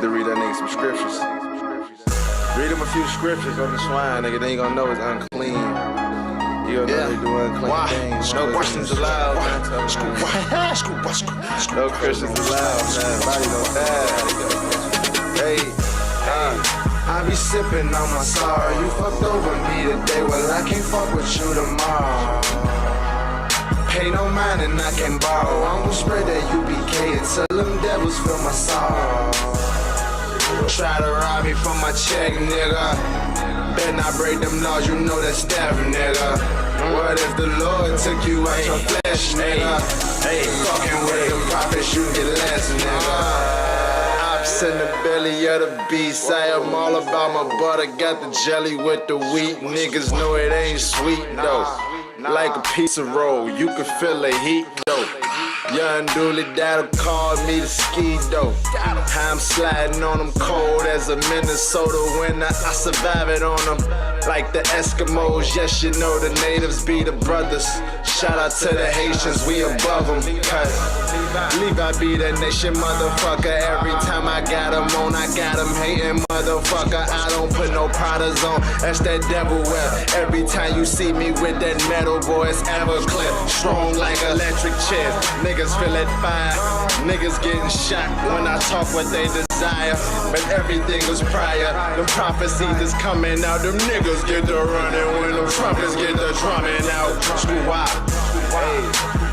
to read that nigga some scriptures. Read him a few scriptures on the swine, nigga. Then you gonna know it's unclean. You gonna know they do unclean things. No Christians allowed, man. No Christians allowed, man. Body don't die. Hey, I be sipping on my sorrow. You fucked over me today, well I can't fuck with you tomorrow. Pay no mind and I can borrow. I'm gonna spread that UBK and tell them devils feel my sorrow. Try to rob me from my check, nigga. Better not break them laws, you know that's death, nigga. What if the Lord took you out your flesh, nigga? Hey, fucking with the prophets, you get less, nigga. Ops in the belly of the beast. I am all about my butter. Got the jelly with the wheat. Niggas know it ain't sweet, though. Like a piece of roll, you can feel the heat, though. Young Dooley that'll call me the ski dough. I'm sliding on them cold as a Minnesota winter. I survive it on them like the Eskimos. Yes, you know the natives be the brothers. Shout out to the Haitians, we above them. Cause Levi be the nation, motherfucker. Every time I got them on, I got them hating, motherfucker. I don't put no Pradas on, that's that devil wear. Every time you see me with that metal, boy, it's Everclear. Strong like electric chairs. Niggas feel that fire, niggas getting shot when I talk what they desire. But everything was prior, the prophecies is coming out. Them niggas get to running when the trumpets get to drumming out. Squad. Hey,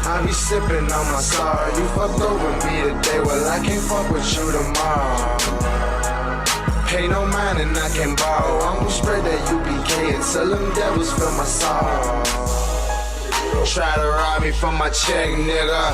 I be sipping on my sorrow. You fucked over me today, well I can't fuck with you tomorrow. Pay no mind and I can borrow. I'm gonna spread that UBK and tell them devils feel my sorrow. Try to rob me from my check, nigga.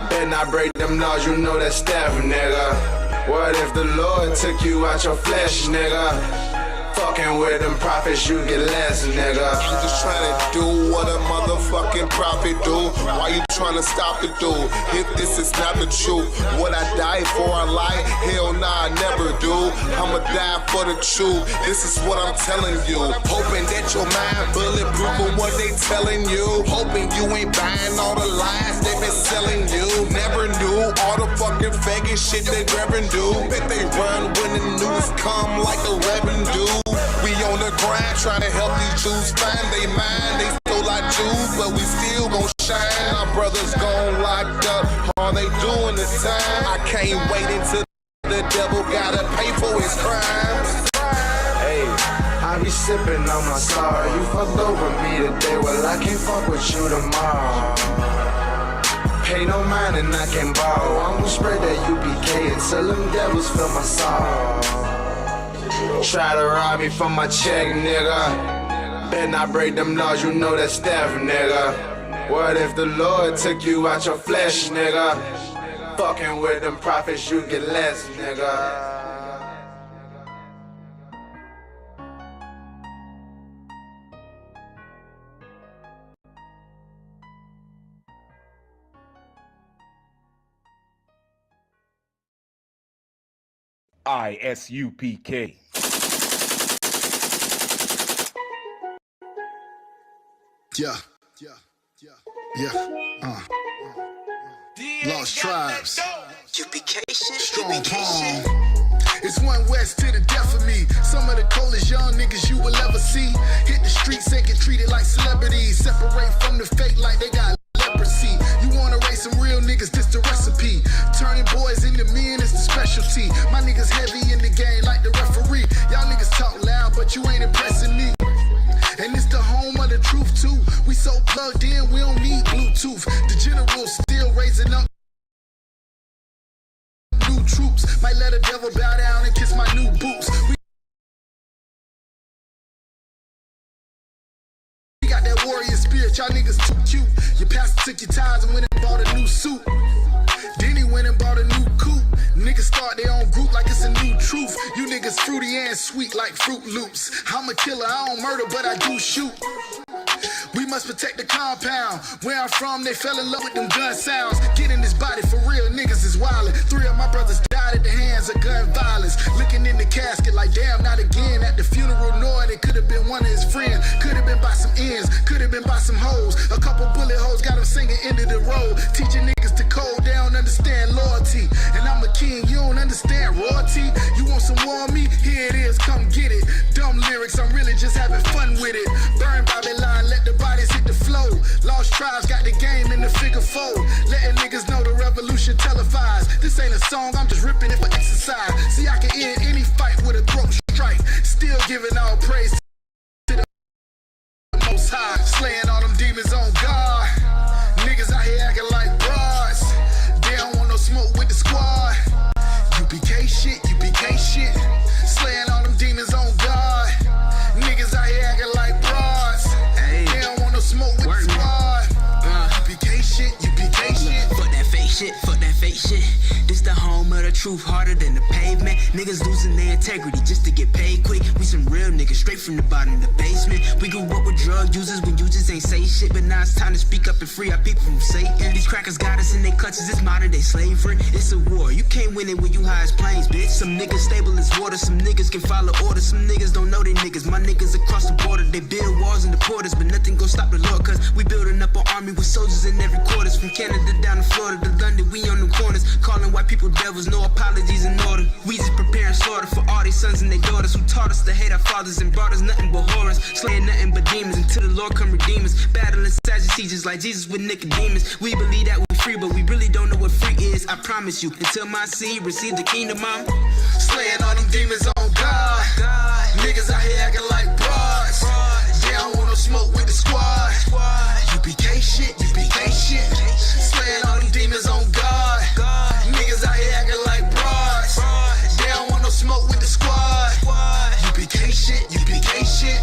Better not break them laws, you know that's death, nigga. What if the Lord took you out your flesh, nigga? Fucking with them prophets, you get less, nigga. I'm just trying to do what a motherfucking prophet do. Why you trying to stop the dude? If this is not the truth, would I die for a lie? Hell nah, I never do. I'ma die for the truth. This is what I'm telling you. Hoping that your mind bulletproof for what they telling you. Hoping you ain't buying all the lies they been selling you. Never knew all the fucking faggot shit they grabbing do. Bet they run when the news come like the Reverend do. We on the grind trying to help these Jews find they mind. They stole our Jews, but we still gon' shine. Our brothers gon' locked up. All they doing is time. I can't wait until the devil gotta pay for his crimes. Hey, I be sipping on my sorrow. You fucked over me today, well I can't fuck with you tomorrow. Pay no mind and I can borrow. I'm gonna spread that UBK and tell them devils feel my sorrow. Try to rob me from my check, nigga. Better not break them laws, you know that's death, nigga. What if the Lord took you out your flesh, nigga? Fucking with them prophets, you get less, nigga. Isupk. Yeah. Lost tribes. Strong palm. It's one west to the death of me. Some of the coldest young niggas you will ever see. Hit the streets and get treated like celebrities. Separate from the fake like they got leprosy. You wanna raise some real niggas, this the recipe. Turning boys into men is the specialty. My niggas heavy in the game like the referee. Y'all niggas talk loud, but you ain't impressing me. And it's the home of the truth too. We so plugged in, we don't need Bluetooth. The general's still raising up new troops. Might let a devil bow down and kiss my new boots. We got that warrior spirit, y'all niggas too cute. Your pastor took your ties and went and bought a new suit. Then he went and bought a new coupe. Niggas start their own group like it's a new truth. You niggas fruity and sweet like Fruit Loops. I'm a killer, I don't murder, but I do shoot. We must protect the compound. Where I'm from, they fell in love with them gun sounds. Get in this body for real, niggas is wildin'. 3 of my brothers died at the hands of gun violence. Looking in the casket like damn, not again. At the funeral, Noid, it could've been one of his friends. Could've been by some ends, could've been by some hoes. A couple bullet holes got him singing End of the Road. Teaching niggas to code, they don't understand loyalty. And I'm a king, you don't understand royalty. loyalty. You want some war on me? Here it is, come get it. Dumb lyrics, I'm really just having fun with it. Burn Babylon, let the bodies hit the flow. Lost tribes got the game in the figure four. Letting niggas know the revolution televised. This ain't a song, I'm just ripping it for exercise. See, I can end any fight with a throat strike. Still giving all praise to the Most High. Slaying all them demons on God. Niggas out here acting like broads. They don't want no smoke with the squad. UPK shit, UPK shit. Slaying all them demons on God. Niggas out here acting like broads. They don't want no smoke with the squad. UPK shit, UPK shit. Fuck that fake shit, fuck that fake shit. This the home of the truth, harder than the pavement. Niggas losing their integrity just to get paid quick. We some real niggas straight from the bottom of the basement. We grew up with drug users when users ain't say shit, but now it's time to speak up and free our people from Satan. These crackers got us in their clutches, it's modern day slavery. It's a war, you can't win it when you high as planes, bitch. Some niggas stable as water, some niggas can follow orders. Some niggas don't know they niggas, my niggas across the border. They build walls and the porters, but nothing gon' stop the Lord. Cause we building up an army with soldiers in every quarters. From Canada down to Florida to London, we on the corners. Calling white people devils, no apologies in order. We just preparing slaughter for all these sons and their daughters who taught us to hate our fathers and brought us nothing but horrors. Slaying nothing but demons until the Lord come redeem us. Battling Sadducees just like Jesus with Nicodemus. We believe that we're free, but we really don't know what free is. I promise you, until my seed receive the kingdom, I'm slaying all them demons on God. Niggas out here acting like broads. They don't want no smoke with the squad. UPK shit, UPK shit. Slaying all them demons on God. Niggas out here acting like broads. They don't want no smoke with the squad. UPK shit, UPK shit.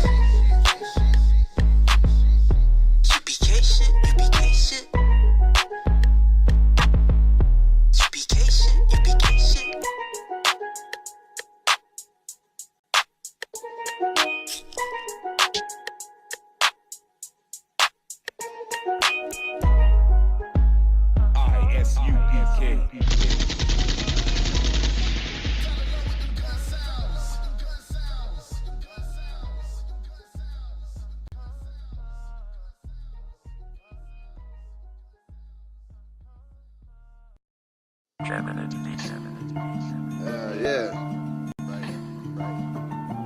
UPK shit, UPK shit. UPK shit, UPK shit. Isupk. Yeah.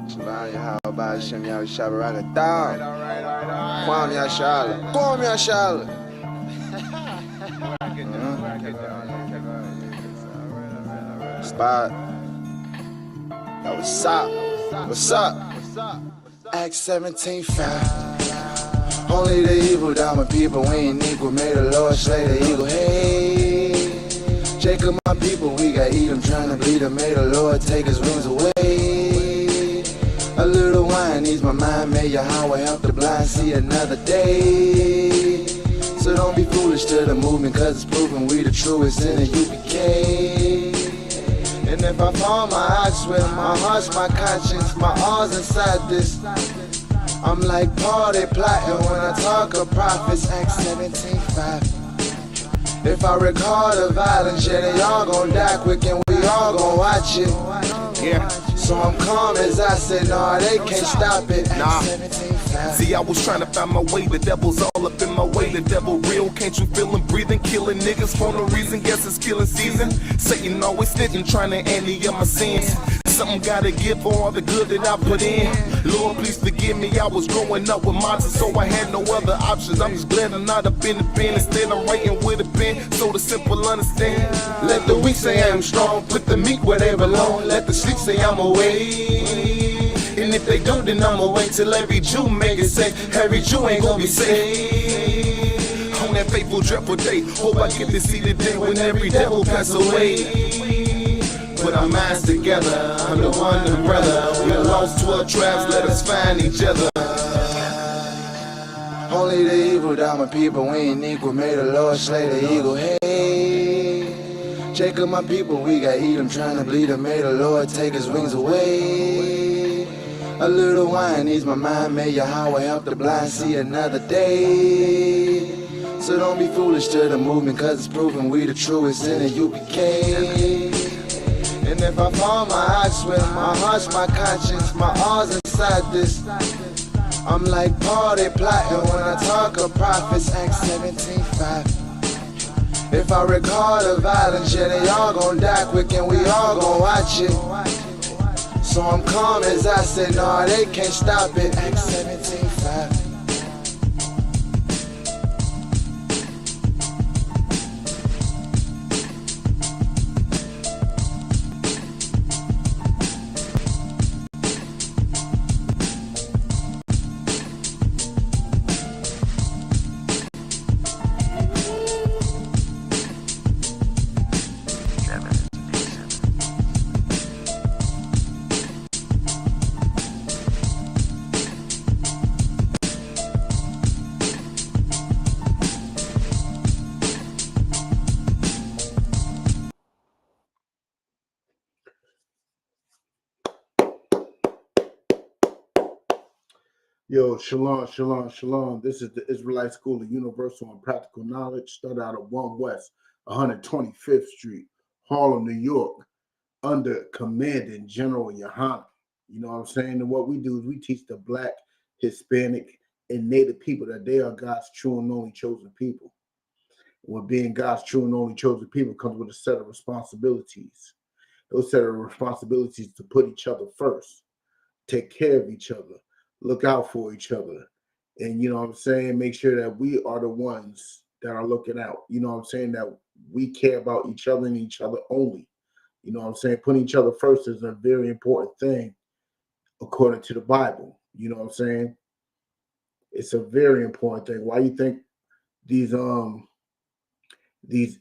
Shalom, how about Shem Yah Shabaraka Dog? Kwam Yah Shala. Kwam Yah Shala. Spot. Yo, what's up? What's up? Acts 17:5. Only the evil down with people, we ain't equal. May the Lord slay the eagle. Hey, Jacob, my people, we got eat them, trying to bleed them. May the Lord take his wings away. A little wine ease my mind. May Yahweh help the blind see another day. So don't be foolish to the movement, cause it's proven we the truest in the UPK. And if I fall, my eyes swim, my heart's my conscience, my all's inside this. I'm like Paul, they plotting when I talk of prophets, Acts 17:5. If I recall the violence, yeah, they all gon' die quick and we all gon' watch it. Yeah. So I'm calm as I said, nah, they can't stop it. Nah. 17:5. See, I was trying to find my way, the devil's all up in my way. The devil real, can't you feel him breathing? Killing niggas for no reason, guess it's killing season. Satan always snitching, trying to ante up my sins. Something gotta give for all the good that I put in. Lord, please forgive me, I was growing up with monsters, so I had no other options. I'm just glad I'm not up in the pen, instead I'm writing with a pen, so the simple understand. Let the weak say I'm strong, put the meek where they belong. Let the sleep say I'm away. And if they don't, then I'ma wait till every Jew make it say, every Jew ain't gonna be saved. On that fateful, dreadful day, hope I get to see the day when every devil pass away. Put our minds together, I'm the one, the brother. We lost 12 tribes, let us find each other. Only the evil down with people, we ain't equal. May the Lord slay the eagle. Hey, Jacob, my people, we got eat them, trying to bleed them. May the Lord take his wings away. A little wine ease my mind. May Yahweh help the blind see another day. So don't be foolish to the movement, cause it's proven we the truest in the UPK. And if I fall, my eyes swim, my heart's my conscience, my all's inside this. I'm like Paul, they plotting when I talk of prophets, Acts 17:5. If I record the violence, yeah, they all gon' die quick and we all gon' watch it. So I'm calm as I say, nah, they can't stop it. Act 17-5. Yo, shalom, shalom, shalom. This is the Israelite School of Universal and Practical Knowledge, started out of 1 West, 125th Street, Harlem, New York, under Commanding General Yohana. You know what I'm saying? And what we do is we teach the Black, Hispanic, and Native people that they are God's true and only chosen people. When being God's true and only chosen people comes with a set of responsibilities. Those set of responsibilities to put each other first, take care of each other, look out for each other, and you know what I'm saying, make sure that we are the ones that are looking out. You know what I'm saying, that we care about each other and each other only. You know what I'm saying, putting each other first is a very important thing according to the Bible. You know what I'm saying, it's a very important thing. Why you think these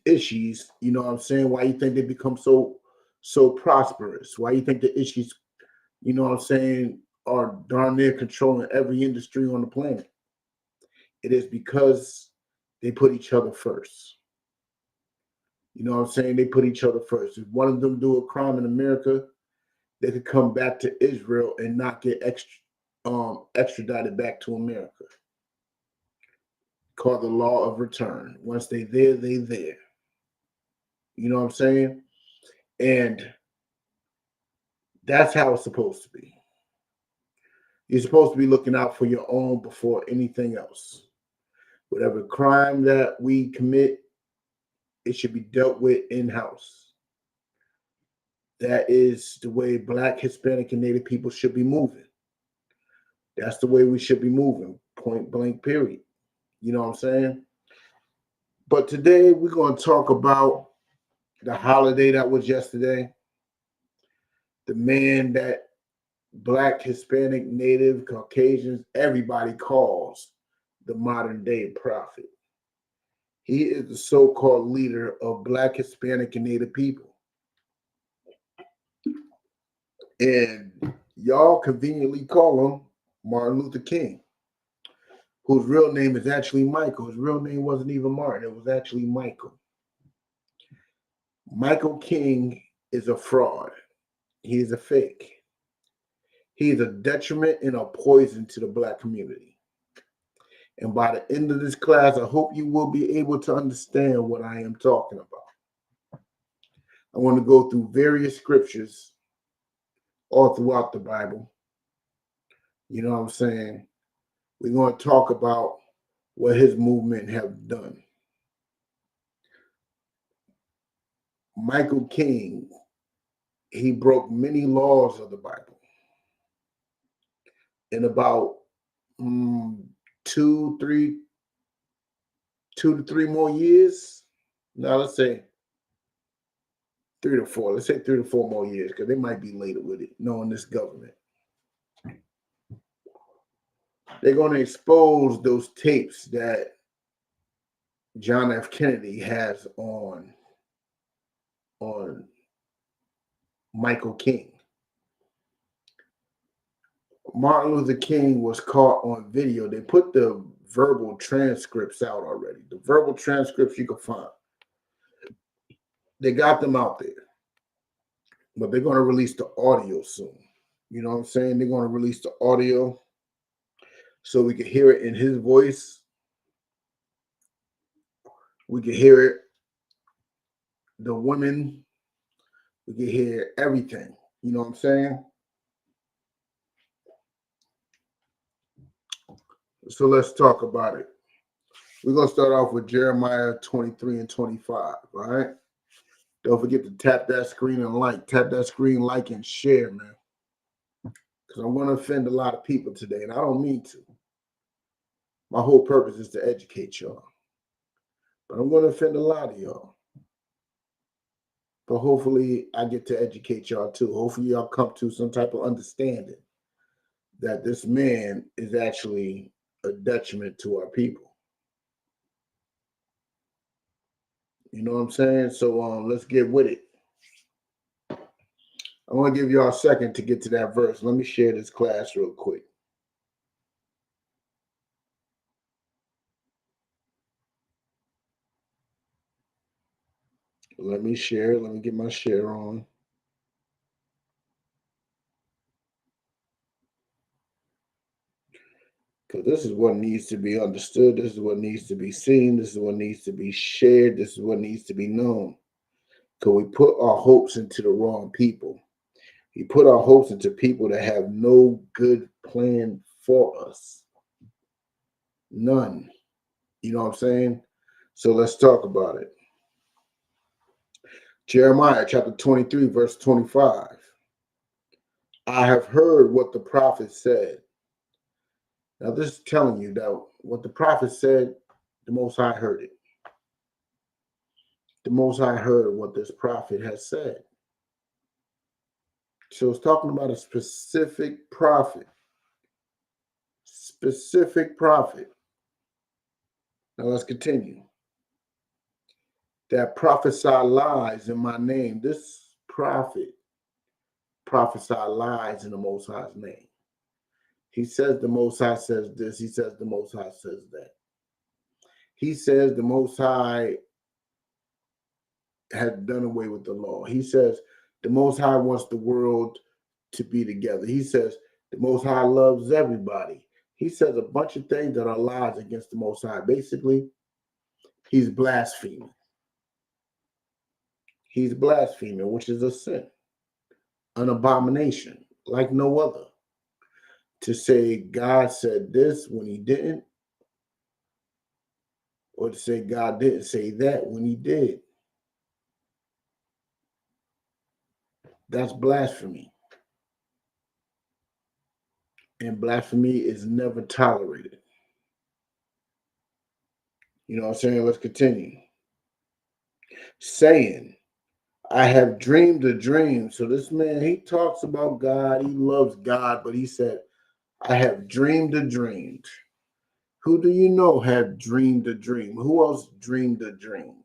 issues, you know what I'm saying, why you think they become so prosperous? Why you think the issues, you know what I'm saying, are darn near controlling every industry on the planet? It is because they put each other first. You know what I'm saying? They put each other first. If one of them do a crime in America, they could come back to Israel and not get extradited back to America. Called the law of return. Once they there, they there. You know what I'm saying? And that's how it's supposed to be. You're supposed to be looking out for your own before anything else. Whatever crime that we commit, it should be dealt with in-house. That is the way Black, Hispanic, and Native people should be moving. That's the way we should be moving, point blank, period. You know what I'm saying? But today we're going to talk about the holiday that was yesterday. The man that Black, Hispanic, Native, Caucasians, everybody calls the modern day prophet. He is the so-called leader of Black, Hispanic, and Native people. And y'all conveniently call him Martin Luther King, whose real name is actually Michael. His real name wasn't even Martin. It was actually Michael. Michael King is a fraud. He is a fake. He is a detriment and a poison to the Black community. And by the end of this class, I hope you will be able to understand what I am talking about. I want to go through various scriptures all throughout the Bible. You know what I'm saying? We're going to talk about what his movement have done. Michael King, he broke many laws of the Bible. In about 2 to 3 more years. Now let's say 3 to 4. Let's say 3 to 4 more years, because they might be later with it, knowing this government. They're going to expose those tapes that John F. Kennedy has on Michael King. Martin Luther King was caught on video. They put the verbal transcripts out already. The verbal transcripts you can find. They got them out there. But they're going to release the audio soon. You know what I'm saying? They're going to release the audio so we can hear it in his voice. We can hear it, the women. We can hear everything. You know what I'm saying? So let's talk about it. We're going to start off with Jeremiah 23 and 25, all right? Don't forget to tap that screen and like. Tap that screen, like, and share, man. Because I'm going to offend a lot of people today, and I don't mean to. My whole purpose is to educate y'all. But I'm going to offend a lot of y'all. But hopefully I get to educate y'all too. Hopefully y'all come to some type of understanding that this man is actually a detriment to our people. You know what I'm saying? So let's get with it. I want to give y'all a second to get to that verse. Let me share this class real quick. Let me share. Let me get my share on. Because this is what needs to be understood. This is what needs to be seen. This is what needs to be shared. This is what needs to be known. Because we put our hopes into the wrong people. We put our hopes into people that have no good plan for us. None. You know what I'm saying? So let's talk about it. Jeremiah chapter 23, verse 25. I have heard what the prophet said. Now, this is telling you that what the prophet said, the Most High heard it. The Most High heard what this prophet has said. So it's talking about a specific prophet. Specific prophet. Now, let's continue. That prophesy lies in my name. This prophet prophesy lies in the Most High's name. He says the Most High says this. He says the Most High says that. He says the Most High had done away with the law. He says the Most High wants the world to be together. He says the Most High loves everybody. He says a bunch of things that are lies against the Most High. Basically, he's blaspheming. He's blaspheming, which is a sin, an abomination, like no other. To say God said this when he didn't, or to say God didn't say that when he did. That's blasphemy. And blasphemy is never tolerated. You know what I'm saying? Let's continue. Saying, I have dreamed a dream. So this man, he talks about God. He loves God, but he said, I have dreamed a dream. Who do you know had dreamed a dream? Who else dreamed a dream?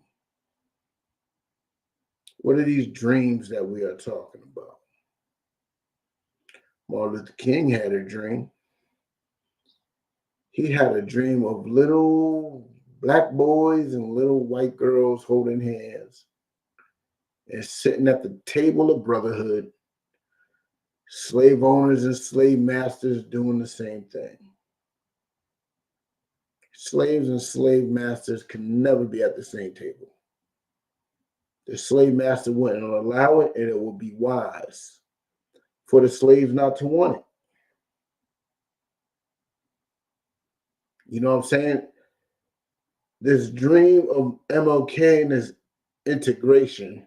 What are these dreams that we are talking about? Martin Luther King had a dream. He had a dream of little black boys and little white girls holding hands and sitting at the table of brotherhood, slave owners and slave masters doing the same thing. Slaves and slave masters can never be at the same table. The slave master wouldn't allow it, and it would be wise for the slaves not to want it. You know what I'm saying? This dream of Mlk and his integration,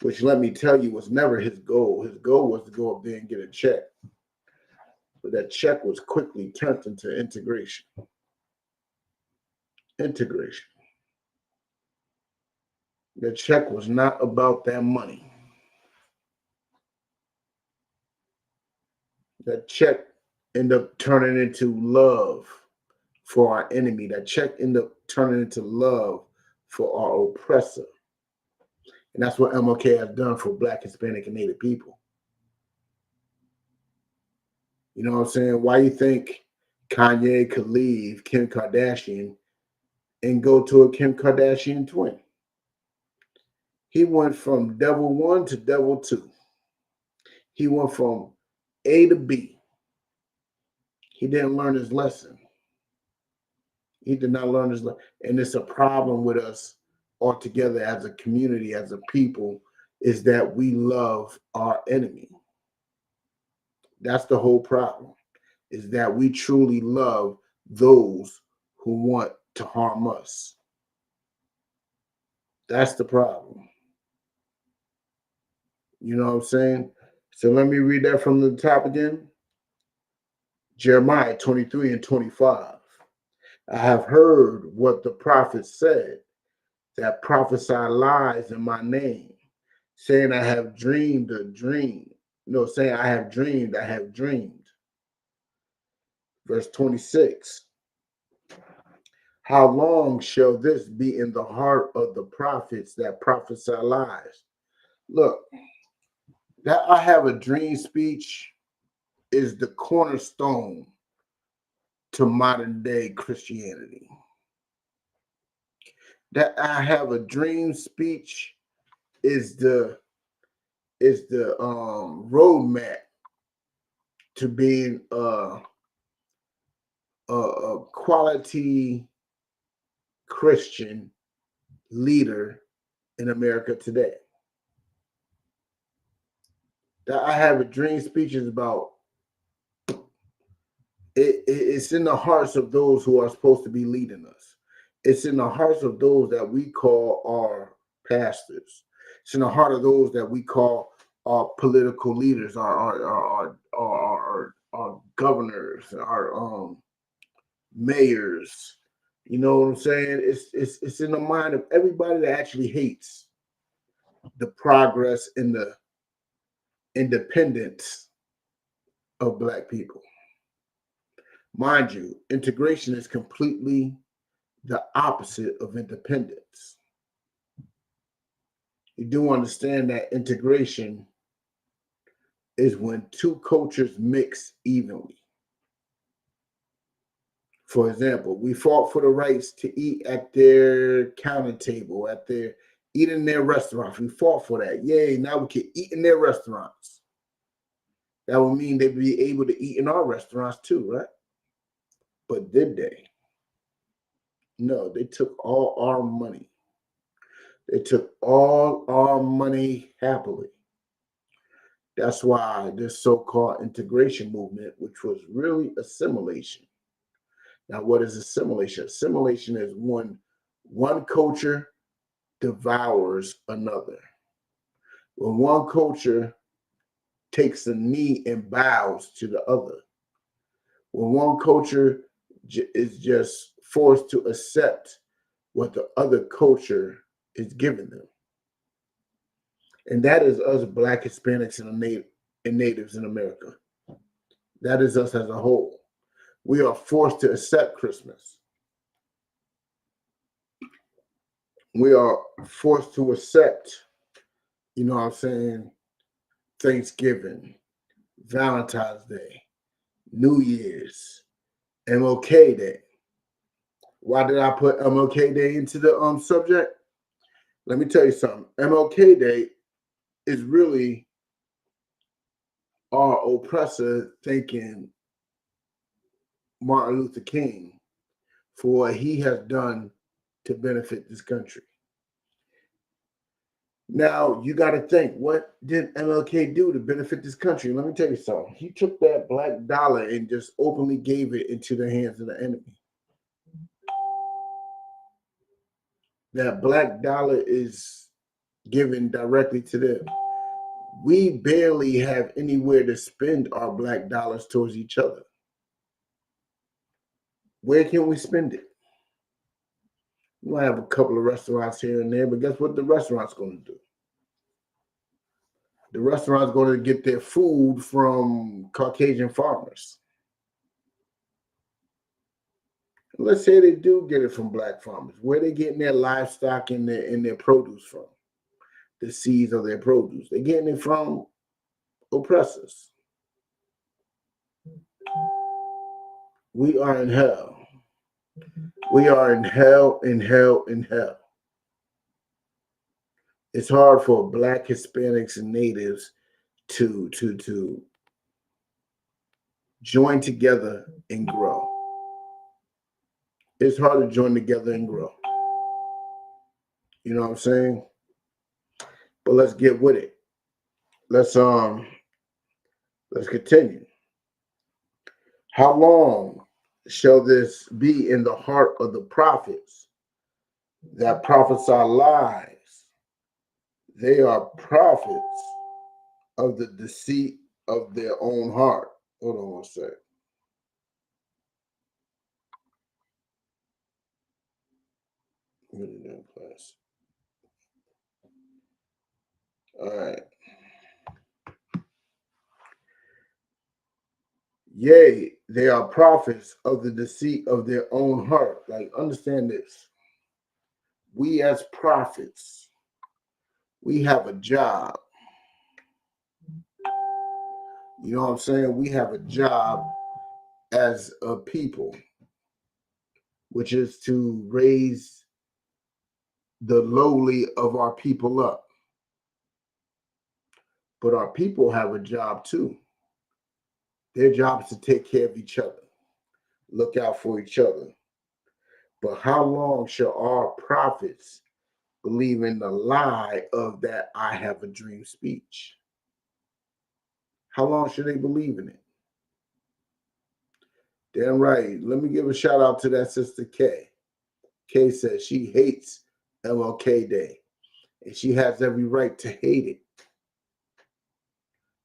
which let me tell you was never his goal. His goal was to go up there and get a check. But that check was quickly turned into integration. Integration. The check was not about that money. That check ended up turning into love for our enemy. That check ended up turning into love for our oppressor. And that's what Mlk has done for Black, Hispanic, and Native people. You know what I'm saying? Why you think Kanye could leave Kim Kardashian and go to a Kim Kardashian twin? He went from devil 1 to devil 2. He went from A to B. He didn't learn his lesson. He did not learn his lesson. And it's a problem with us altogether as a community, as a people, is that we love our enemy. That's the whole problem, is that we truly love those who want to harm us. That's the problem. You know what I'm saying? So let me read that from the top again. Jeremiah 23 and 25. I have heard what the prophets said, that prophesy lies in my name, saying I have dreamed a dream. No, saying I have dreamed, I have dreamed. Verse 26. How long shall this be in the heart of the prophets that prophesy lies? Look, that I have a dream speech is the cornerstone to modern day Christianity. That I have a dream speech is the roadmap to being a quality Christian leader in America today. That I have a dream speech is about it's in the hearts of those who are supposed to be leading us. It's in the hearts of those that we call our pastors. It's in the heart of those that we call our political leaders, our governors, our mayors. You know what I'm saying? It's in the mind of everybody that actually hates the progress and the independence of Black people. Mind you, integration is completely the opposite of independence. You do understand that integration is when two cultures mix evenly. For example, we fought for the rights to eat at their counter table, eat in their restaurants. We fought for that. Yay, now we can eat in their restaurants. That would mean they'd be able to eat in our restaurants too, right? But did they? No, they took all our money. They took all our money happily. That's why this so-called integration movement, which was really assimilation. Now, what is assimilation? Assimilation is when one culture devours another. When one culture takes a knee and bows to the other. When one culture is just forced to accept what the other culture is giving them. And that is us Black Hispanics and natives in America. That is us as a whole. We are forced to accept Christmas. We are forced to accept, you know what I'm saying, Thanksgiving, Valentine's Day, New Year's, MLK Day. Why did I put MLK Day into the subject? Let me tell you something. MLK Day is really our oppressor thanking Martin Luther King for what he has done to benefit this country. Now, you got to think, what did MLK do to benefit this country? Let me tell you something. He took that black dollar and just openly gave it into the hands of the enemy. That black dollar is given directly to them. We barely have anywhere to spend our black dollars towards each other. Where can we spend it? We might have a couple of restaurants here and there, but guess what the restaurant's going to do? The restaurant's going to get their food from Caucasian farmers. Let's say they do get it from Black farmers. Where are they getting their livestock and their produce from? The seeds of their produce. They're getting it from oppressors. We are in hell. We are in hell, in hell, in hell. It's hard for Black Hispanics and natives to join together and grow. It's hard to join together and grow. You know what I'm saying? But let's get with it. Let's continue. How long shall this be in the heart of the prophets that prophesy lies. They are prophets of the deceit of their own heart. Hold on one sec. Really doing class. All right. Yea, they are prophets of the deceit of their own heart. Like, understand this. We as prophets, we have a job. You know what I'm saying? We have a job as a people, which is to raise the lowly of our people up. But our people have a job too. Their job is to take care of each other, look out for each other. But how long shall our prophets believe in the lie of that I have a dream speech? How long should they believe in it? Damn right. Let me give a shout out to that sister K. K says she hates MLK Day, and she has every right to hate it.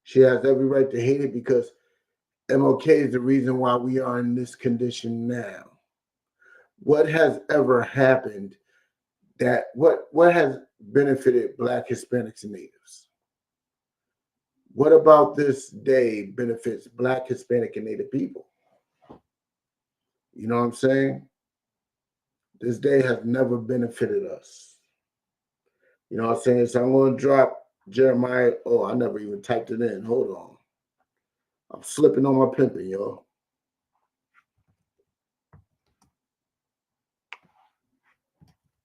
She has every right to hate it because MLK is the reason why we are in this condition now. What has ever happened that what has benefited Black, Hispanics, and Natives? What about this day benefits Black, Hispanic, and Native people? You know what I'm saying? This day has never benefited us. You know what I'm saying? So I'm going to drop Jeremiah. Oh, I never even typed it in. Hold on. I'm slipping on my pimping, y'all.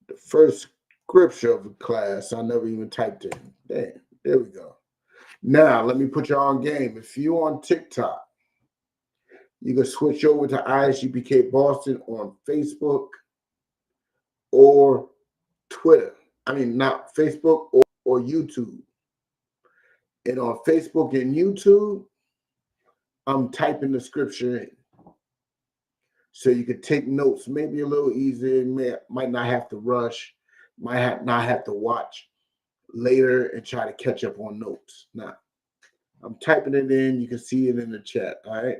The first scripture of the class, I never even typed in. Damn, there we go. Now, let me put y'all on game. If you on TikTok, you can switch over to ISUPK Boston on Facebook or Twitter. I mean, not Facebook or YouTube. And on Facebook and YouTube, I'm typing the scripture in. So you could take notes, maybe a little easier. Might not have to rush, not have to watch later and try to catch up on notes. Now, I'm typing it in. You can see it in the chat, all right?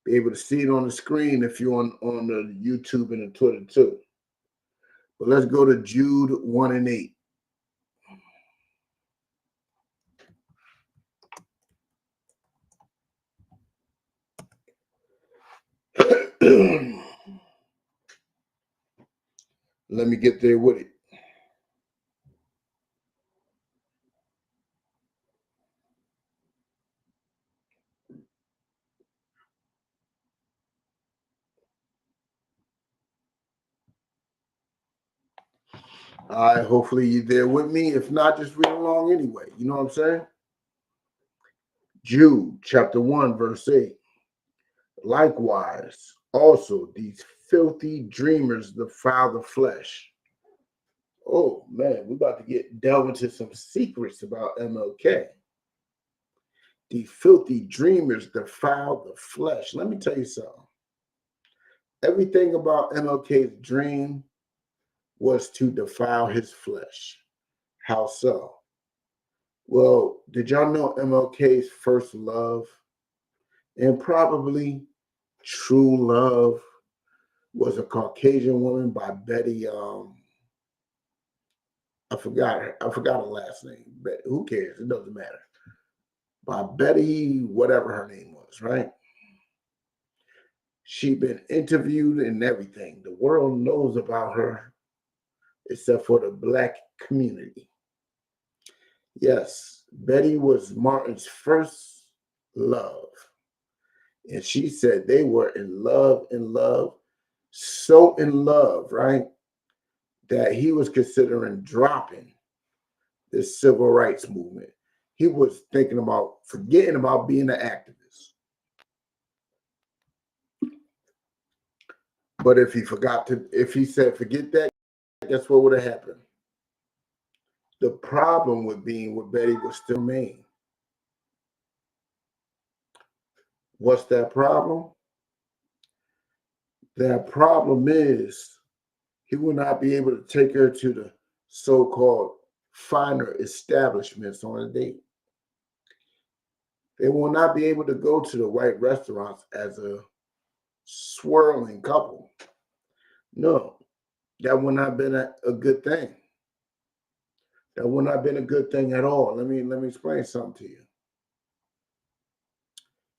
Be able to see it on the screen if you're on the YouTube and the Twitter too. But let's go to Jude 1 and 8. Let me get there with it. All right, hopefully you're there with me. If not, just read along anyway. You know what I'm saying? Jude chapter 1, verse 8. Likewise, also these filthy dreamers defile the flesh. Oh man, we're about to delve into some secrets about MLK. The filthy dreamers defile the flesh. Let me tell you something. Everything about MLK's dream was to defile his flesh. How so? Well, did y'all know MLK's first love and probably true love was a Caucasian woman by Betty? I forgot her last name, but who cares? It doesn't matter. By Betty, whatever her name was, right? She'd been interviewed and everything. The world knows about her, except for the Black community. Yes, Betty was Martin's first love. And she said they were in love, so in love, right? That he was considering dropping this civil rights movement. He was thinking about forgetting about being an activist. But if he said forget that, guess what would have happened? The problem with being with Betty was still remain. What's that problem? That problem is he will not be able to take her to the so-called finer establishments on a date. They will not be able to go to the white restaurants as a swirling couple. No, that would not have been a good thing. That would not have been a good thing at all. Let me explain something to you.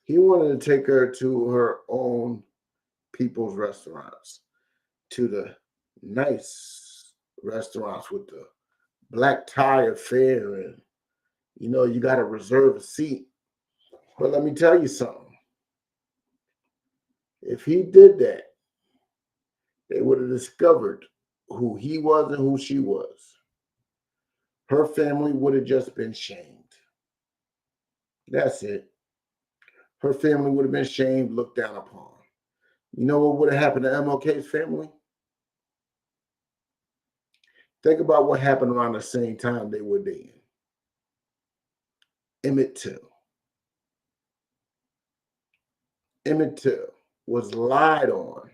He wanted to take her to her own people's restaurants, to the nice restaurants with the black tie affair, and you got to reserve a seat. But let me tell you something. If he did that, they would have discovered who he was and who she was. Her family would have just been shamed. That's it. Her family would have been shamed, looked down upon. You know what would have happened to Mlk's family? Think about what happened around the same time they were dating. Emmett Till. Emmett Till was lied on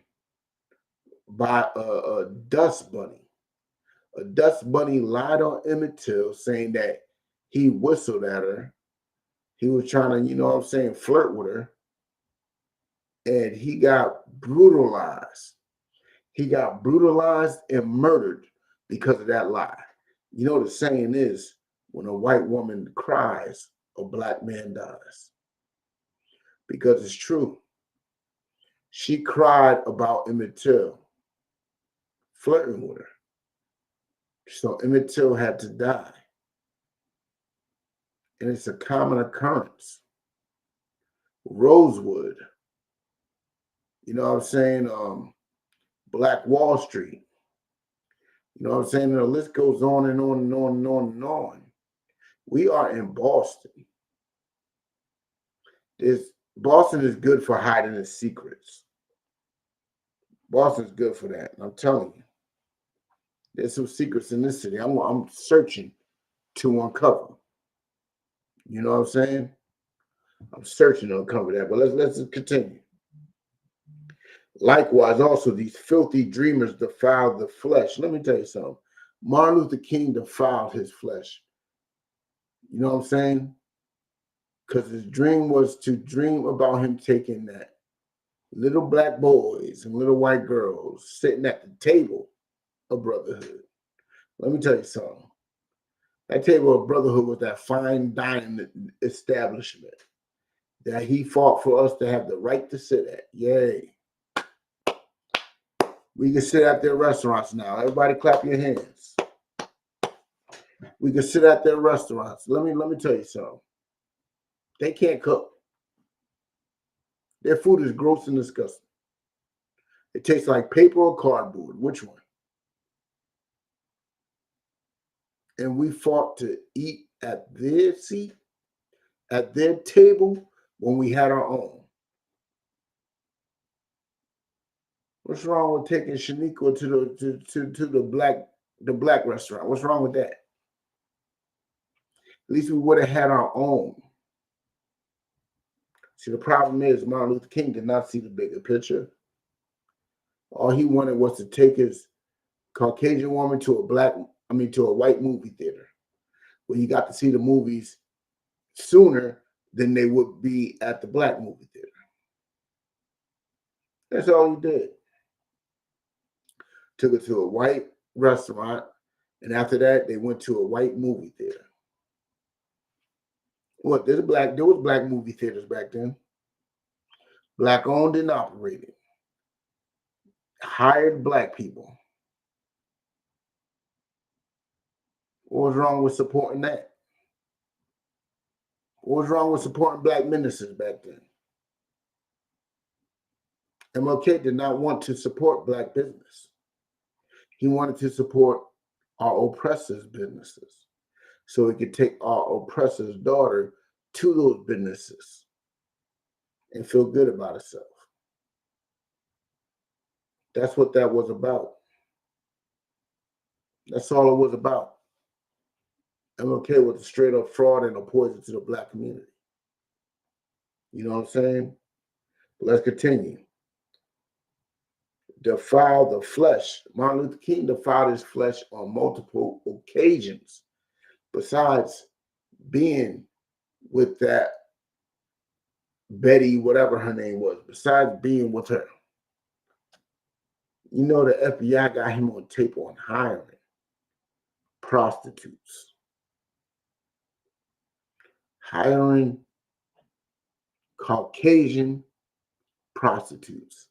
by a dust bunny. A dust bunny lied on Emmett Till, saying that he whistled at her. He was trying to, flirt with her. And he got brutalized. He got brutalized and murdered because of that lie. You know, the saying is, when a white woman cries, a black man dies. Because it's true. She cried about Emmett Till flirting with her. So Emmett Till had to die. And it's a common occurrence. Rosewood, Black Wall Street. The list goes on and on and on and on and on. We are in Boston. Boston is good for hiding its secrets. Boston's good for that. I'm telling you. There's some secrets in this city. I'm searching to uncover. You know what I'm saying? I'm searching to uncover that. But let's continue. Likewise, also, these filthy dreamers defile the flesh. Let me tell you something. Martin Luther King defiled his flesh. You know what I'm saying? Because his dream was to dream about him taking that little black boys and little white girls sitting at the table of brotherhood. Let me tell you something. That table of brotherhood was that fine dining establishment that he fought for us to have the right to sit at. Yay. We can sit at their restaurants now. Everybody clap your hands. We can sit at their restaurants. Let me tell you something. They can't cook. Their food is gross and disgusting. It tastes like paper or cardboard. Which one? And we fought to eat at their seat, at their table, when we had our own. What's wrong with taking Shaniqua to the black restaurant? What's wrong with that? At least we would have had our own. See, the problem is Martin Luther King did not see the bigger picture. All he wanted was to take his Caucasian woman to a white movie theater, where you got to see the movies sooner than they would be at the black movie theater. That's all he did. Took her to a white restaurant, and after that, they went to a white movie theater. What? There was black movie theaters back then. Black owned and operated. Hired black people. What was wrong with supporting that? What was wrong with supporting black ministers back then? MLK did not want to support black business. He wanted to support our oppressors' businesses so he could take our oppressor's daughter to those businesses and feel good about herself. That's what that was about. That's all it was about. MLK was a straight up fraud and a poison to the black community. You know what I'm saying? Let's continue. Defile the flesh. Martin Luther King defiled his flesh on multiple occasions. Besides being with that Betty, whatever her name was, besides being with her, you know, the FBI got him on tape on hiring prostitutes, hiring Caucasian prostitutes,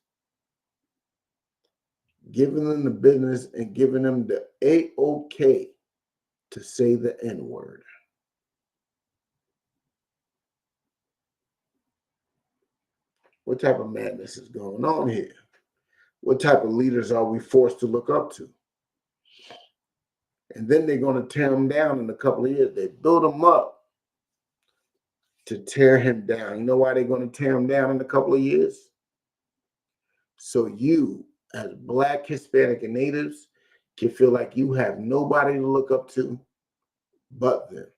giving them the business and giving them the A-OK to say the N-word. What type of madness is going on here? What type of leaders are we forced to look up to? And then they're going to tear him down in a couple of years. They build him up to tear him down. You know why they're going to tear him down in a couple of years? So you, as Black, Hispanic, and Natives, can feel like you have nobody to look up to but them.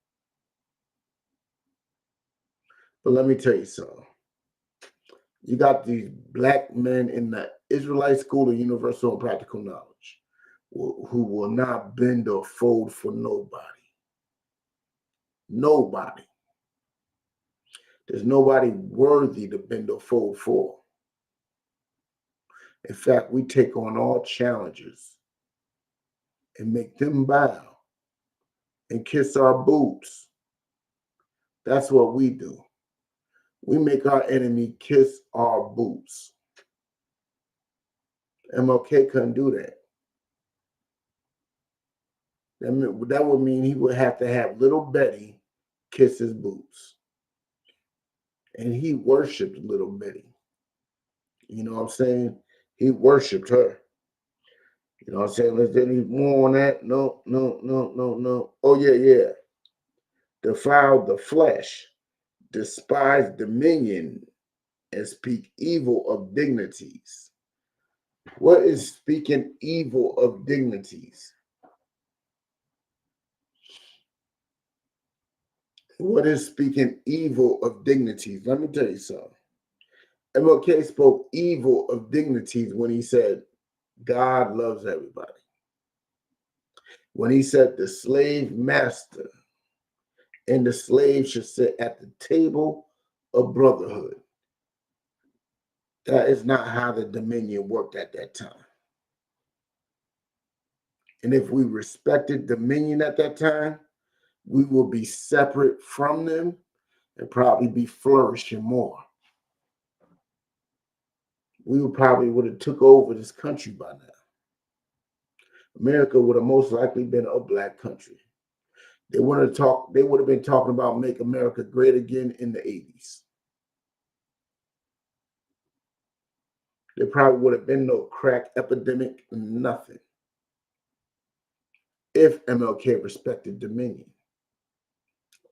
But let me tell you something. You got these Black men in the Israelite School of Universal and Practical Knowledge who will not bend or fold for nobody. Nobody. There's nobody worthy to bend or fold for. In fact, we take on all challenges and make them bow and kiss our boots. That's what we do. We make our enemy kiss our boots. MLK couldn't do that. That would mean he would have to have little Betty kiss his boots. And he worshiped little Betty. You know what I'm saying? He worshiped her. You know what I'm saying? Let's any more on that. No. Oh, yeah. Defile the flesh, despise dominion, and speak evil of dignities. What is speaking evil of dignities? What is speaking evil of dignities? Let me tell you something. MLK spoke evil of dignities when he said, God loves everybody. When he said the slave master and the slave should sit at the table of brotherhood. That is not how the dominion worked at that time. And if we respected dominion at that time, we will be separate from them and probably be flourishing more. We would have took over this country by now. America would have most likely been a Black country. They would have been talking about make America great again in the 80s. There probably would have been no crack epidemic, nothing. If MLK respected dominion.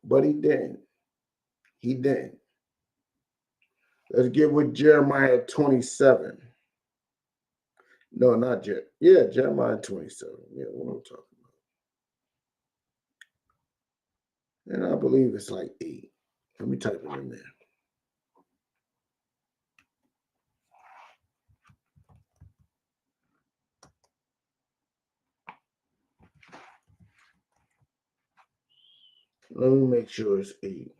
But he didn't. He didn't. Let's get with Jeremiah 27. No, not Jeremiah. Yeah, Jeremiah 27. Yeah, what I'm talking about. And I believe it's like 8. Let me type it in there. Let me make sure it's 8.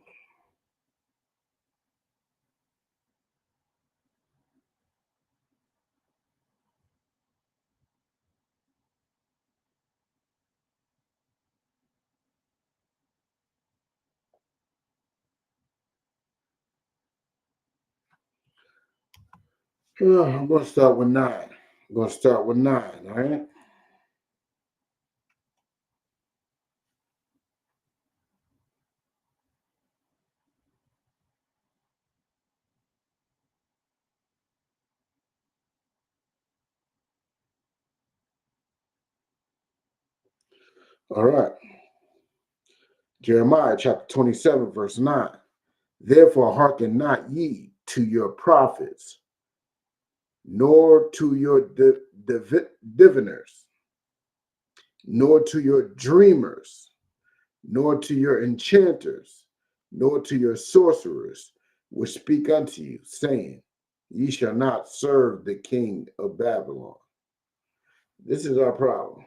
I'm going to start with 9. I'm going to start with 9, all right? All right. Jeremiah chapter 27, verse 9. Therefore hearken not ye to your prophets, nor to your diviners, nor to your dreamers, nor to your enchanters, nor to your sorcerers, which speak unto you, saying, Ye shall not serve the king of Babylon. This is our problem.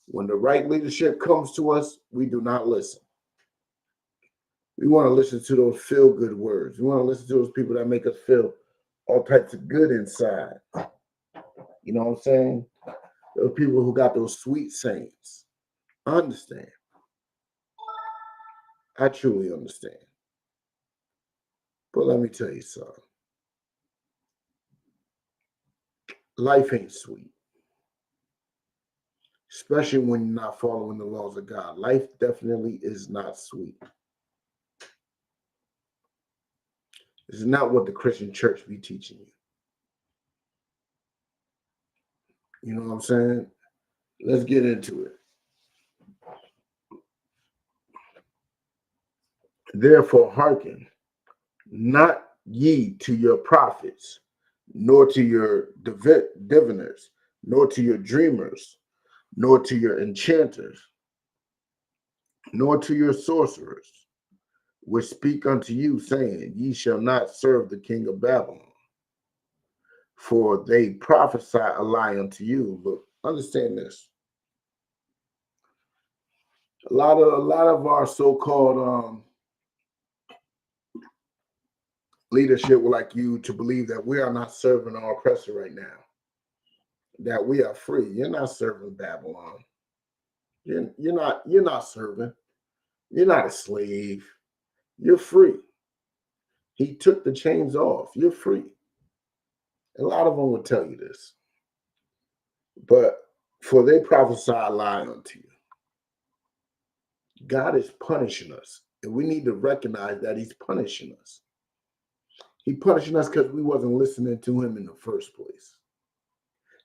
When the right leadership comes to us, we do not listen. We want to listen to those feel-good words. We want to listen to those people that make us feel all types of good inside. You know what I'm saying? Those people who got those sweet sayings. I understand. I truly understand. But let me tell you something. Life ain't sweet. Especially when you're not following the laws of God. Life definitely is not sweet. This is not what the Christian church be teaching you. You know what I'm saying? Let's get into it. Therefore, hearken not ye to your prophets, nor to your diviners, nor to your dreamers, nor to your enchanters, nor to your sorcerers, which speak unto you, saying, Ye shall not serve the king of Babylon. For they prophesy a lie unto you. Look, understand this. A lot of our so-called leadership would like you to believe that we are not serving our oppressor right now. That we are free. You're not serving Babylon. You're not serving. You're not a slave. You're free. He took the chains off. You're free. A lot of them will tell you this. But for they prophesy a lie unto you. God is punishing us. And we need to recognize that he's punishing us. He's punishing us because we wasn't listening to him in the first place.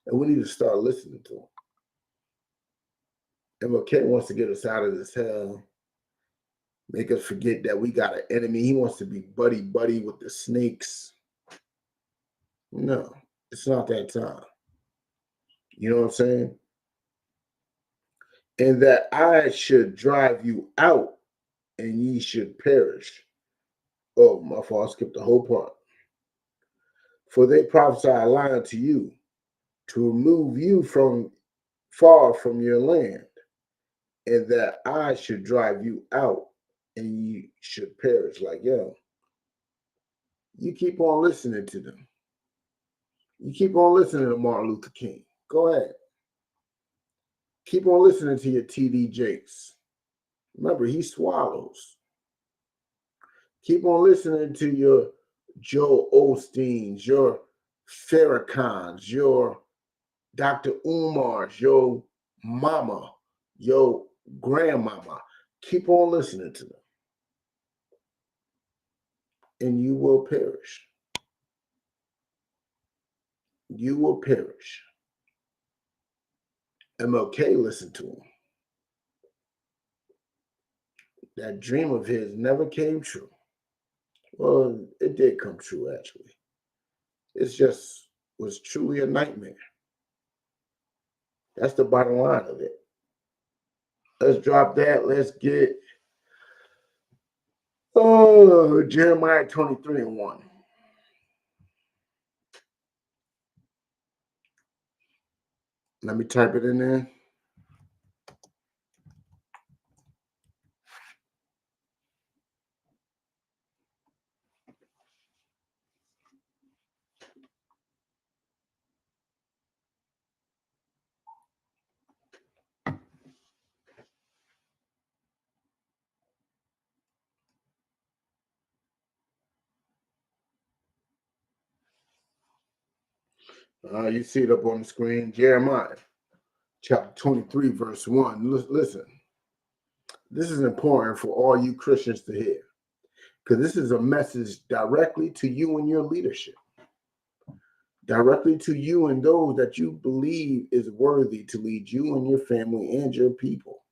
And we need to start listening to him. Mlk wants to get us out of this hell. Make us forget that we got an enemy. He wants to be buddy-buddy with the snakes. No, it's not that time. You know what I'm saying? And that I should drive you out and ye should perish. Oh, my fault, I skipped the whole part. For they prophesy a lie unto you to remove you from far from your land, and that I should drive you out and you should perish. Like, yo, you keep on listening to them. You keep on listening to Martin Luther King. Go ahead. Keep on listening to your T.D. Jakes. Remember, he swallows. Keep on listening to your Joe Osteens, your Farrakhan's, your Dr. Umar's, your mama, your grandmama. Keep on listening to them. And you will perish. You will perish. Mlk listened to him. That dream of his never came true. Well, it did come true, actually. It just was truly a nightmare. That's the bottom line of it. Let's drop that. Let's get Jeremiah 23:1. Let me type it in there. You see it up on the screen. Jeremiah chapter 23, verse 1. Listen, this is important for all you Christians to hear, because this is a message directly to you and your leadership, directly to you and those that you believe is worthy to lead you and your family and your people,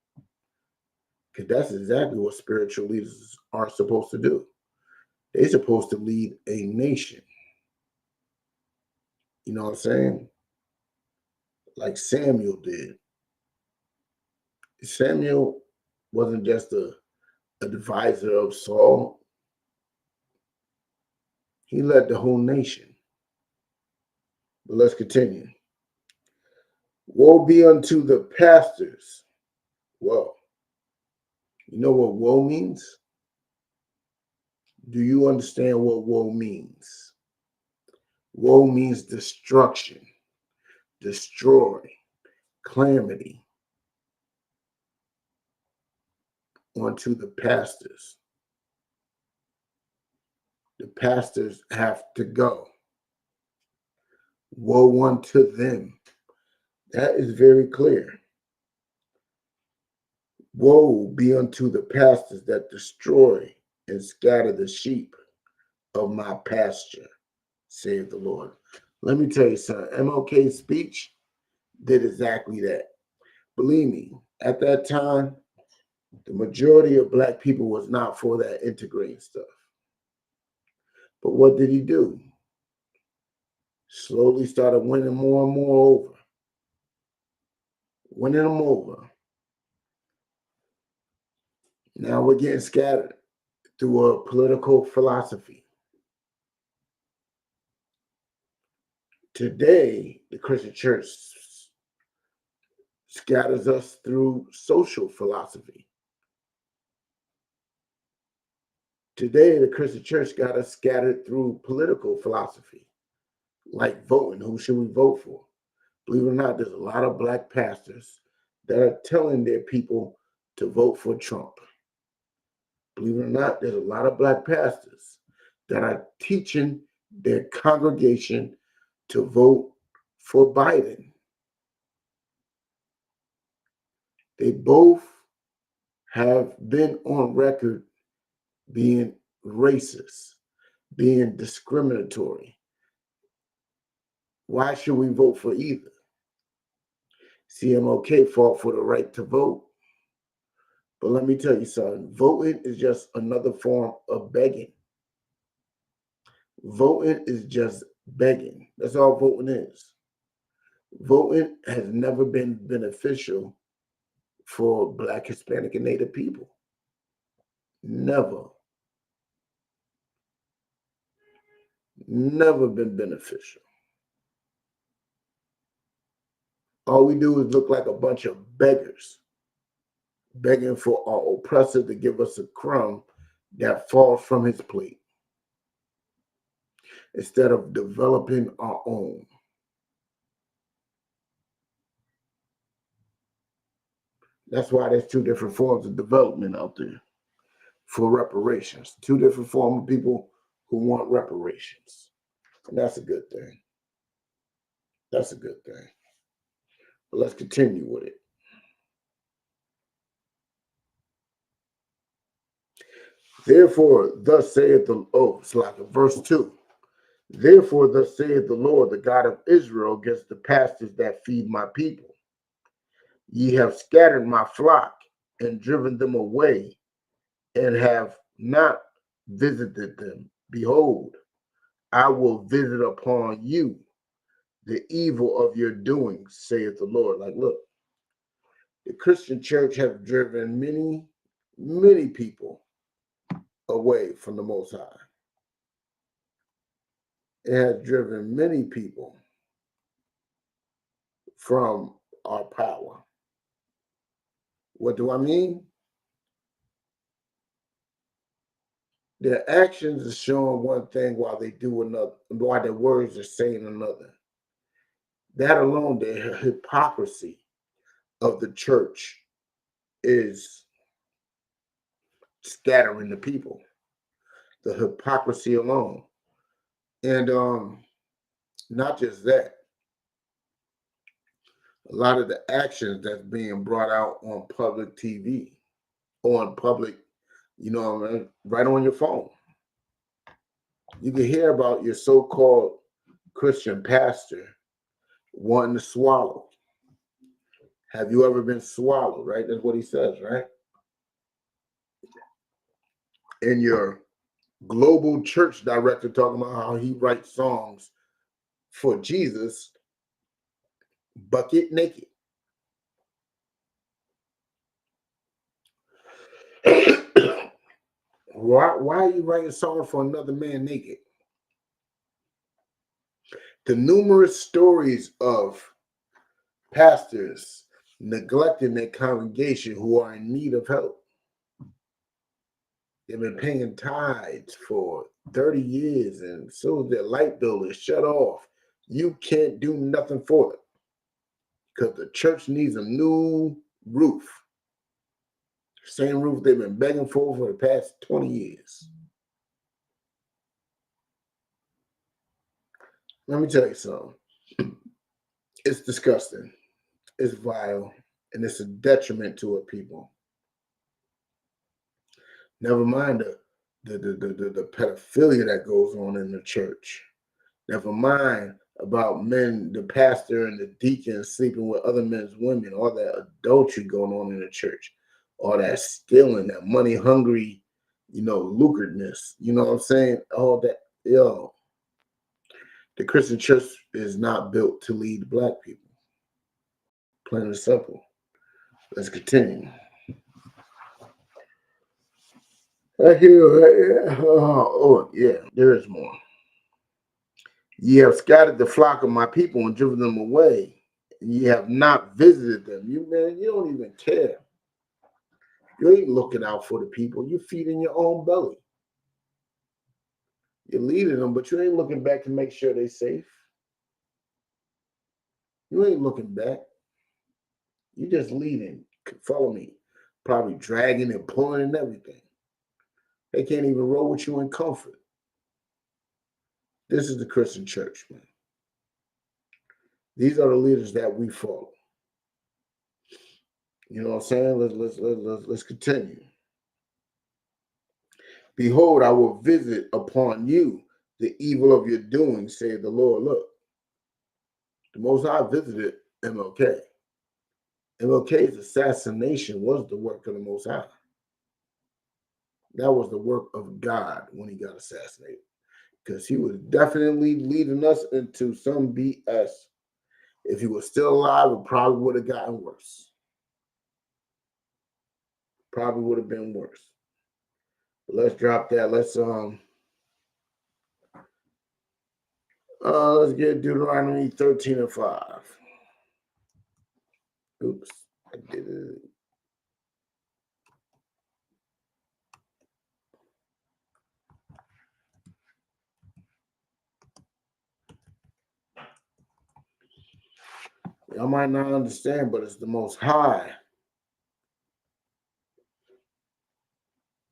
because that's exactly what spiritual leaders are supposed to do. They're supposed to lead a nation. You know what I'm saying? Like Samuel did. Samuel wasn't just a advisor of Saul. He led the whole nation. But let's continue. Woe be unto the pastors. Well, you know what woe means? Do you understand what woe means? Woe means destruction, destroy, calamity onto the pastors. The pastors have to go. Woe unto them. That is very clear. Woe be unto the pastors that destroy and scatter the sheep of my pasture, saith the Lord. Let me tell you something. Mlk'S speech did exactly that. Believe me, at that time, the majority of black people was not for that integrating stuff. But what did he do? Slowly started winning more and more over. Winning them over. Now we're getting scattered through a political philosophy. Today, the Christian church scatters us through social philosophy. Today, the Christian church got us scattered through political philosophy, like voting. Who should we vote for? Believe it or not, there's a lot of black pastors that are telling their people to vote for Trump. Believe it or not, there's a lot of black pastors that are teaching their congregation to vote for Biden. They both have been on record being racist, being discriminatory. Why should we vote for either? CMOK fought for the right to vote. But let me tell you something, voting is just another form of begging. Voting is just begging. That's all voting is. Voting has never been beneficial for Black, Hispanic, and Native people. Never. Never been beneficial. All we do is look like a bunch of beggars, begging for our oppressor to give us a crumb that falls from his plate, instead of developing our own. That's why there's two different forms of development out there for reparations. Two different forms of people who want reparations. And that's a good thing. That's a good thing. But let's continue with it. Therefore, thus saith the, it's like verse 2. Therefore, thus saith the Lord, the God of Israel, against the pastors that feed my people. Ye have scattered my flock and driven them away, and have not visited them. Behold, I will visit upon you the evil of your doings, saith the Lord. Like, look, the Christian church has driven many, many people away from the Most High. It has driven many people from our power. What do I mean? Their actions are showing one thing while they do another, while their words are saying another. That alone, the hypocrisy of the church is scattering the people. The hypocrisy alone. And not just that, a lot of the actions that's being brought out on public TV, on public, right on your phone. You can hear about your so-called Christian pastor wanting to swallow. Have you ever been swallowed, right? That's what he says, right? And your global church director talking about how he writes songs for Jesus, bucket naked. Why are you writing songs for another man naked? The numerous stories of pastors neglecting their congregation who are in need of help. They've been paying tithes for 30 years, and so their light bill is shut off. You can't do nothing for it because the church needs a new roof. Same roof they've been begging for the past 20 years. Let me tell you something. It's disgusting. It's vile, and it's a detriment to our people. Never mind the pedophilia that goes on in the church. Never mind about men, the pastor and the deacon sleeping with other men's women, all that adultery going on in the church, all that stealing, that money hungry, lucrateness. You know what I'm saying? All that, the Christian church is not built to lead black people. Plain and simple. Let's continue. Right here. Oh, yeah, there is more. Ye have scattered the flock of my people and driven them away. And ye have not visited them. You don't even care. You ain't looking out for the people. You're feeding your own belly. You're leading them, but you ain't looking back to make sure they're safe. You ain't looking back. You just leading. Follow me. Probably dragging and pulling and everything. They can't even roll with you in comfort. This is the Christian church, man. These are the leaders that we follow. You know what I'm saying? Let's continue. Behold, I will visit upon you the evil of your doing, saith the Lord. Look, the Most High visited MLK. MLK's assassination was the work of the Most High. That was the work of God when he got assassinated, because he was definitely leading us into some BS. If he was still alive, it probably would have gotten worse. Probably would have been worse. But let's drop that. Let's get Deuteronomy 13:5. Oops, I did it. Y'all might not understand, but it's the Most High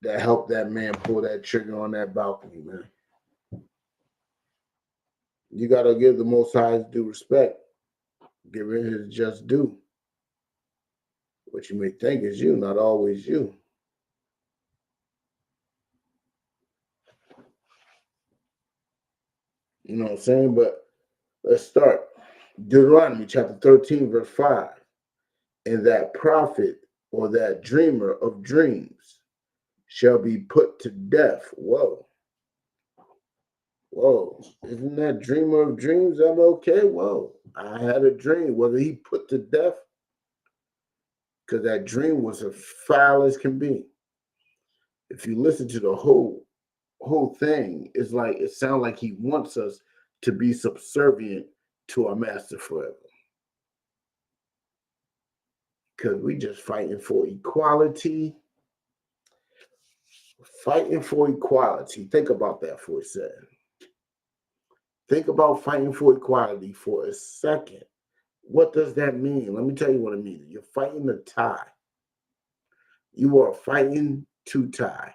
that helped that man pull that trigger on that balcony, man. You got to give the Most High his due respect. Give him his just due. What you may think is you, not always you. You know what I'm saying? But let's start. Deuteronomy chapter 13, verse 5. And that prophet or that dreamer of dreams shall be put to death. Whoa. Isn't that dreamer of dreams MLK? Whoa. I had a dream. Whether he put to death? Because that dream was as foul as can be. If you listen to the whole thing, it's like it sounds like he wants us to be subservient to our master forever. Because we just fighting for equality. Fighting for equality. Think about that for a second. Think about fighting for equality for a second. What does that mean? Let me tell you what it means. You're fighting a tie. You are fighting to tie.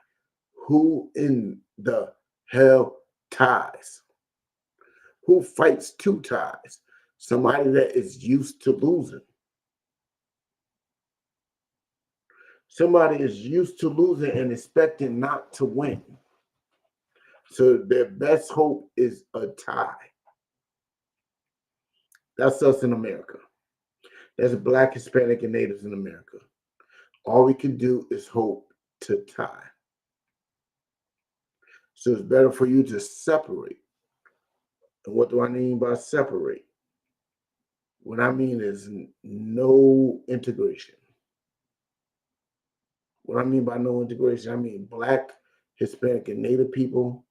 Who in the hell ties? Who fights two ties? Somebody that is used to losing. Somebody is used to losing and expecting not to win. So their best hope is a tie. That's us in America. That's Black, Hispanic, and Natives in America. All we can do is hope to tie. So it's better for you to separate. And what do I mean by separate? What I mean is no integration. What I mean by no integration, I mean Black, Hispanic, and Native people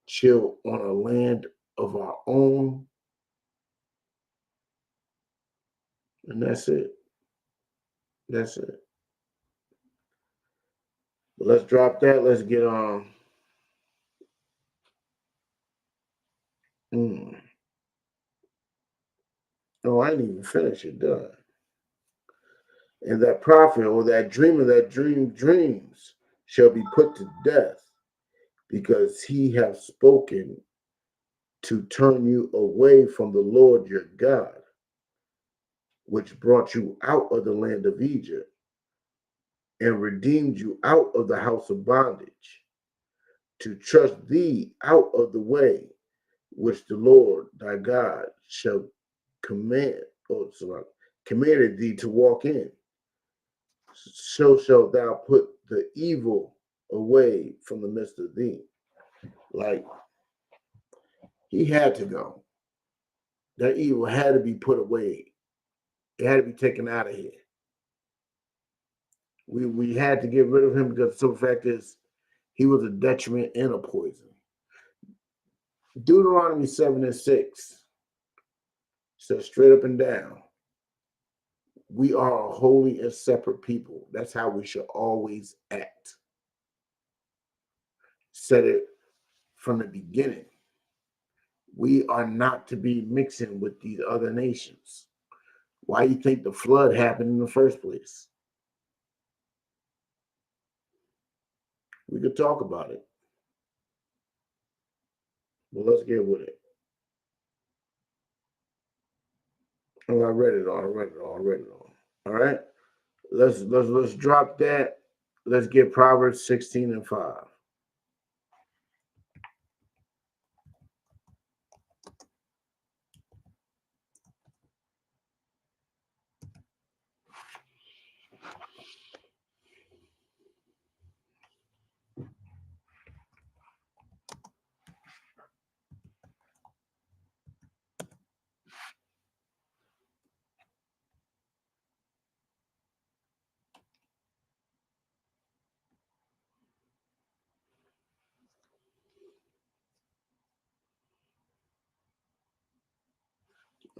chill on a land of our own And that's it. That's it. But let's drop that. Let's get on. Oh, I didn't even finish it, done. And that prophet or that dreamer that dreams shall be put to death, because he hath spoken to turn you away from the Lord your God, which brought you out of the land of Egypt and redeemed you out of the house of bondage, to trust thee out of the way which the Lord thy God shall command, commanded thee to walk in. So shalt thou put the evil away from the midst of thee. Like, he had to go. That evil had to be put away. It had to be taken out of here. We had to get rid of him, because the fact is, he was a detriment and a poison. Deuteronomy 7:6 says straight up and down, we are a holy and separate people. That's how we should always act. Said it from the beginning. We are not to be mixing with these other nations. Why do you think the flood happened in the first place? We could talk about it. Well, let's get with it. Oh, I read it all. All right. Let's drop that. Let's get Proverbs 16:5.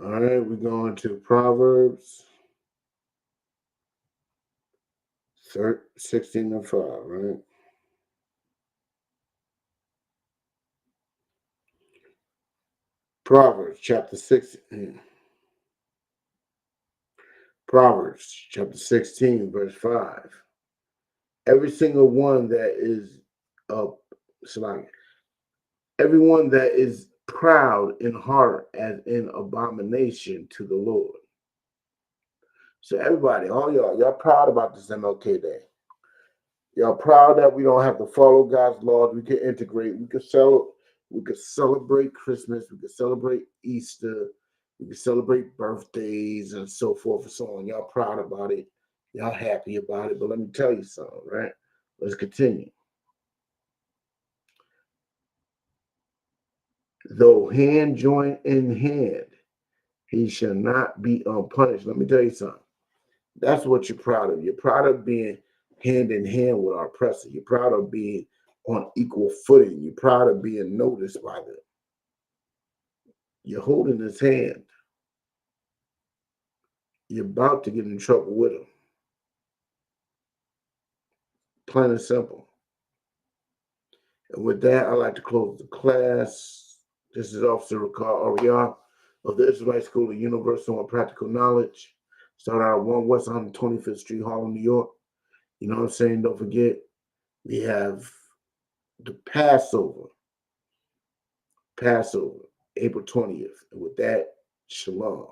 All right, we're going to Proverbs 16:5, right? Proverbs chapter 16. Proverbs chapter 16, verse 5. Every single one that is everyone that is proud in heart as an abomination to the Lord. So everybody, all y'all proud about this MLK Day. Y'all proud that we don't have to follow God's laws. We can integrate. We could celebrate Christmas. We could celebrate Easter. We could celebrate birthdays and so forth and so on. Y'all proud about it. Y'all happy about it. But let me tell you something, right? Let's continue. Though hand join in hand, he shall not be unpunished. Let me tell you something. That's what you're proud of. You're proud of being hand in hand with our oppressor. You're proud of being on equal footing. You're proud of being noticed by them. You're holding his hand. You're about to get in trouble with him. Plain and simple. And with that, I'd like to close the class. This is Officer Ricard Ariar of the Israelite School of Universal and Practical Knowledge. Start out at 1 West 125th Street, Harlem, New York. You know what I'm saying? Don't forget, we have the Passover, April 20th. And with that, shalom.